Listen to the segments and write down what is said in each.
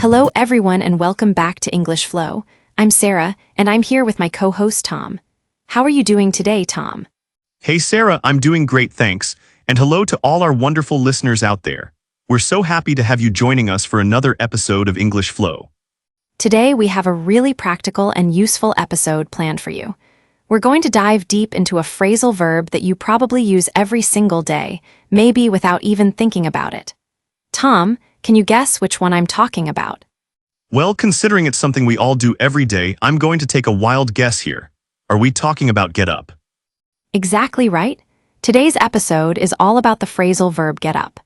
Hello everyone and welcome back to English Flow. I'm Sarah, and I'm here with my co-host Tom. How are you doing today, Tom? Hey Sarah, I'm doing great, thanks. And hello to all our wonderful listeners out there. We're so happy to have you joining us for another episode of English Flow. Today we have a really practical and useful episode planned for you. We're going to dive deep into a phrasal verb that you probably use every single day, maybe without even thinking about it. Tom, can you guess which one I'm talking about? Well, considering it's something we all do every day, I'm going to take a wild guess here. Are we talking about get up? Exactly right. Today's episode is all about the phrasal verb get up.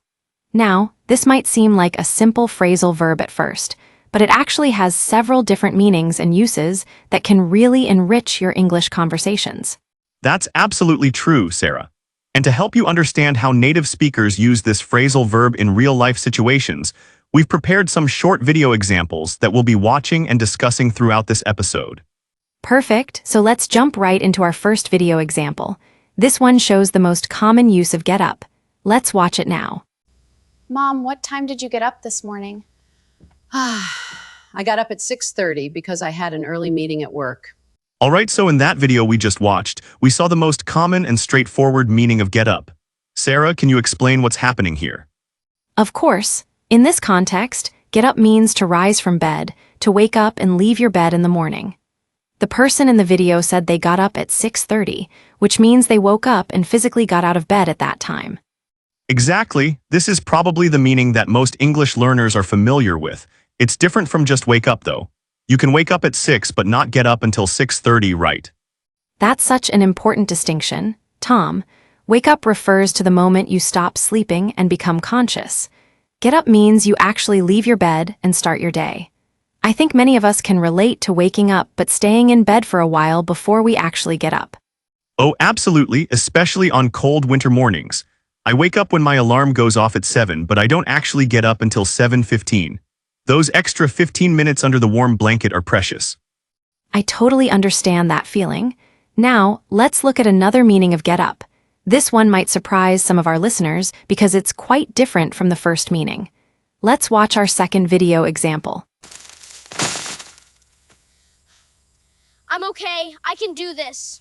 Now, this might seem like a simple phrasal verb at first, but it actually has several different meanings and uses that can really enrich your English conversations. That's absolutely true, Sarah. And to help you understand how native speakers use this phrasal verb in real-life situations, we've prepared some short video examples that we'll be watching and discussing throughout this episode. Perfect, so let's jump right into our first video example. This one shows the most common use of get up. Let's watch it now. Mom, what time did you get up this morning? I got up at 6:30 because I had an early meeting at work. Alright, so in that video we just watched, we saw the most common and straightforward meaning of get up. Sarah, can you explain what's happening here? Of course. In this context, get up means to rise from bed, to wake up and leave your bed in the morning. The person in the video said they got up at 6:30, which means they woke up and physically got out of bed at that time. Exactly. This is probably the meaning that most English learners are familiar with. It's different from just wake up, though. You can wake up at 6 but not get up until 6:30, right? That's such an important distinction. Tom, wake up refers to the moment you stop sleeping and become conscious. Get up means you actually leave your bed and start your day. I think many of us can relate to waking up but staying in bed for a while before we actually get up. Oh, absolutely, especially on cold winter mornings. I wake up when my alarm goes off at 7, but I don't actually get up until 7:15. Those extra 15 minutes under the warm blanket are precious. I totally understand that feeling. Now, let's look at another meaning of get up. This one might surprise some of our listeners because it's quite different from the first meaning. Let's watch our second video example. I'm okay. I can do this.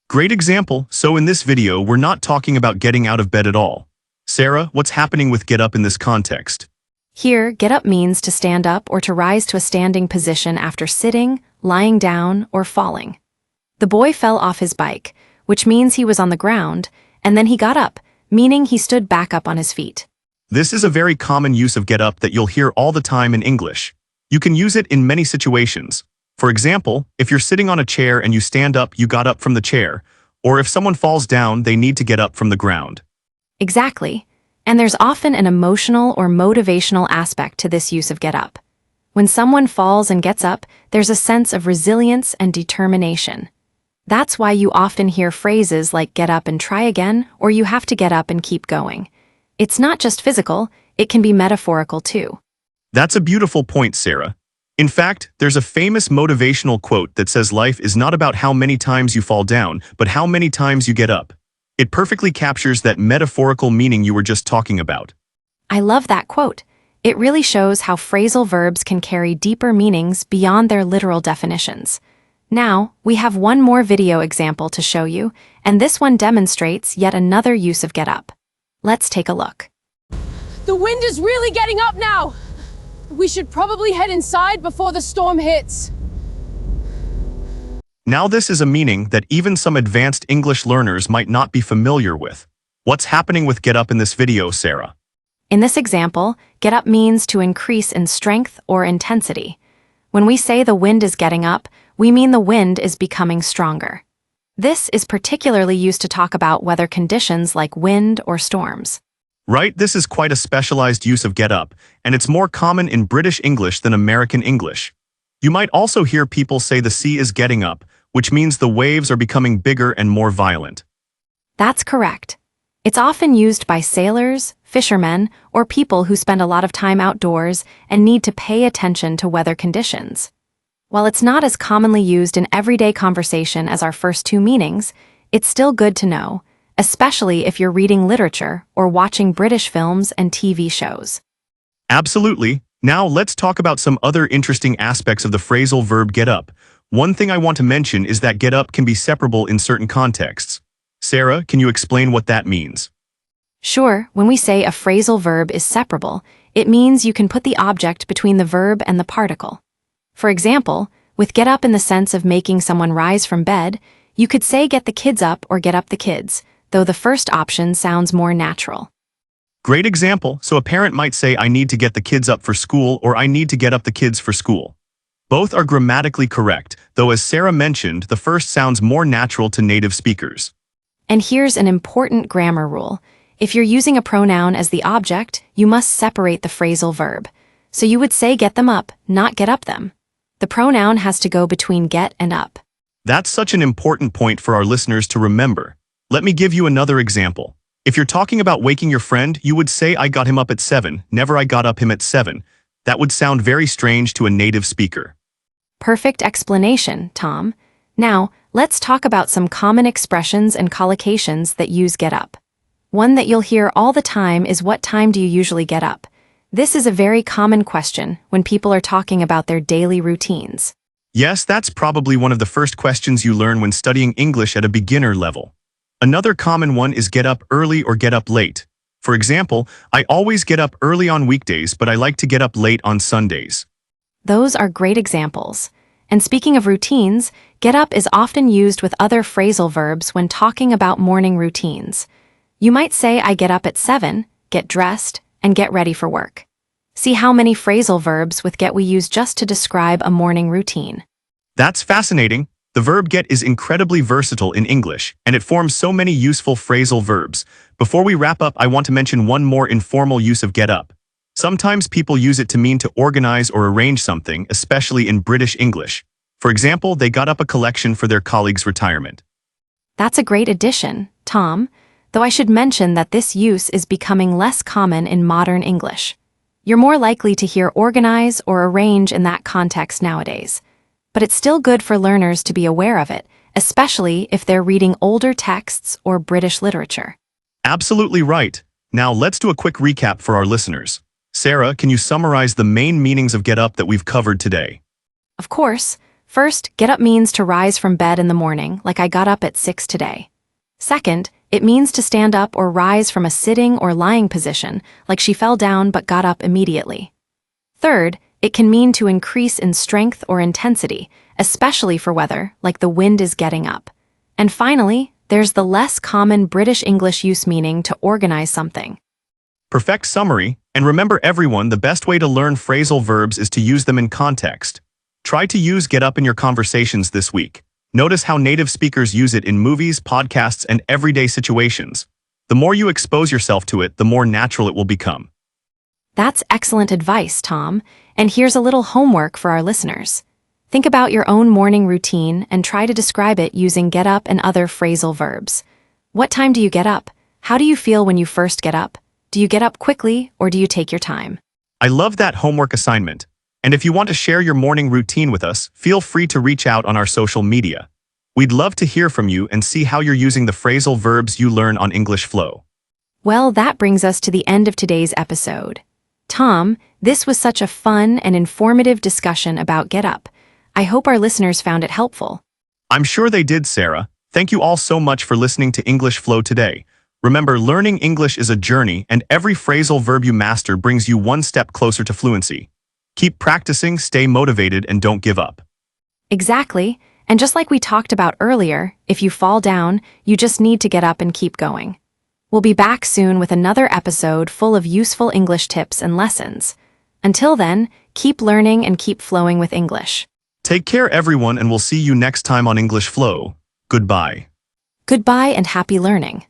Great example. So in this video, we're not talking about getting out of bed at all. Sarah, what's happening with get up in this context? Here, get up means to stand up or to rise to a standing position after sitting, lying down, or falling. The boy fell off his bike, which means he was on the ground, and then he got up, meaning he stood back up on his feet. This is a very common use of get up that you'll hear all the time in English. You can use it in many situations. For example, if you're sitting on a chair and you stand up, you got up from the chair. Or if someone falls down, they need to get up from the ground. Exactly. And there's often an emotional or motivational aspect to this use of get up. When someone falls and gets up, there's a sense of resilience and determination. That's why you often hear phrases like get up and try again, or you have to get up and keep going. It's not just physical, it can be metaphorical too. That's a beautiful point, Sarah. In fact, there's a famous motivational quote that says life is not about how many times you fall down, but how many times you get up. It perfectly captures that metaphorical meaning you were just talking about. I love that quote. It really shows how phrasal verbs can carry deeper meanings beyond their literal definitions. Now, we have one more video example to show you, and this one demonstrates yet another use of get up. Let's take a look. The wind is really getting up now. We should probably head inside before the storm hits. Now this is a meaning that even some advanced English learners might not be familiar with. What's happening with get up in this video, Sarah? In this example, get up means to increase in strength or intensity. When we say the wind is getting up, we mean the wind is becoming stronger. This is particularly used to talk about weather conditions like wind or storms. Right, this is quite a specialized use of get up, and it's more common in British English than American English. You might also hear people say the sea is getting up, which means the waves are becoming bigger and more violent. That's correct. It's often used by sailors, fishermen, or people who spend a lot of time outdoors and need to pay attention to weather conditions. While it's not as commonly used in everyday conversation as our first two meanings, it's still good to know, especially if you're reading literature or watching British films and TV shows. Absolutely. Now let's talk about some other interesting aspects of the phrasal verb get up. One thing I want to mention is that get up can be separable in certain contexts. Sarah, can you explain what that means? Sure, when we say a phrasal verb is separable, it means you can put the object between the verb and the particle. For example, with get up in the sense of making someone rise from bed, you could say get the kids up or get up the kids, though the first option sounds more natural. Great example. So a parent might say, I need to get the kids up for school, or I need to get up the kids for school. Both are grammatically correct, though as Sarah mentioned, the first sounds more natural to native speakers. And here's an important grammar rule. If you're using a pronoun as the object, you must separate the phrasal verb. So you would say get them up, not get up them. The pronoun has to go between get and up. That's such an important point for our listeners to remember. Let me give you another example. If you're talking about waking your friend, you would say I got him up at 7, never I got up him at 7. That would sound very strange to a native speaker. Perfect explanation, Tom. Now, let's talk about some common expressions and collocations that use get up. One that you'll hear all the time is what time do you usually get up? This is a very common question when people are talking about their daily routines. Yes, that's probably one of the first questions you learn when studying English at a beginner level. Another common one is get up early or get up late. For example, I always get up early on weekdays, but I like to get up late on Sundays. Those are great examples. And speaking of routines, get up is often used with other phrasal verbs when talking about morning routines. You might say I get up at 7, get dressed, and get ready for work. See how many phrasal verbs with get we use just to describe a morning routine. That's fascinating. The verb get is incredibly versatile in English, and it forms so many useful phrasal verbs. Before we wrap up, I want to mention one more informal use of get up. Sometimes people use it to mean to organize or arrange something, especially in British English. For example, they got up a collection for their colleague's retirement. That's a great addition, Tom, though I should mention that this use is becoming less common in modern English. You're more likely to hear organize or arrange in that context nowadays. But it's still good for learners to be aware of it, especially if they're reading older texts or British literature. Absolutely right. Now let's do a quick recap for our listeners. Sarah, can you summarize the main meanings of get up that we've covered today? Of course. First, get up means to rise from bed in the morning, like I got up at 6 today. Second, it means to stand up or rise from a sitting or lying position, like she fell down but got up immediately. Third, it can mean to increase in strength or intensity, especially for weather, like the wind is getting up. And finally, there's the less common British English use meaning to organize something. Perfect summary. And remember everyone, the best way to learn phrasal verbs is to use them in context. Try to use get up in your conversations this week. Notice how native speakers use it in movies, podcasts, and everyday situations. The more you expose yourself to it, the more natural it will become. That's excellent advice, Tom. And here's a little homework for our listeners. Think about your own morning routine and try to describe it using get up and other phrasal verbs. What time do you get up? How do you feel when you first get up? Do you get up quickly or do you take your time? I love that homework assignment. And if you want to share your morning routine with us, feel free to reach out on our social media. We'd love to hear from you and see how you're using the phrasal verbs you learn on English Flow. Well, that brings us to the end of today's episode. Tom, this was such a fun and informative discussion about get up. I hope our listeners found it helpful. I'm sure they did, Sarah. Thank you all so much for listening to English Flow today. Remember, learning English is a journey, and every phrasal verb you master brings you one step closer to fluency. Keep practicing, stay motivated, and don't give up. Exactly. And just like we talked about earlier, if you fall down, you just need to get up and keep going. We'll be back soon with another episode full of useful English tips and lessons. Until then, keep learning and keep flowing with English. Take care, everyone, and we'll see you next time on English Flow. Goodbye. Goodbye and happy learning.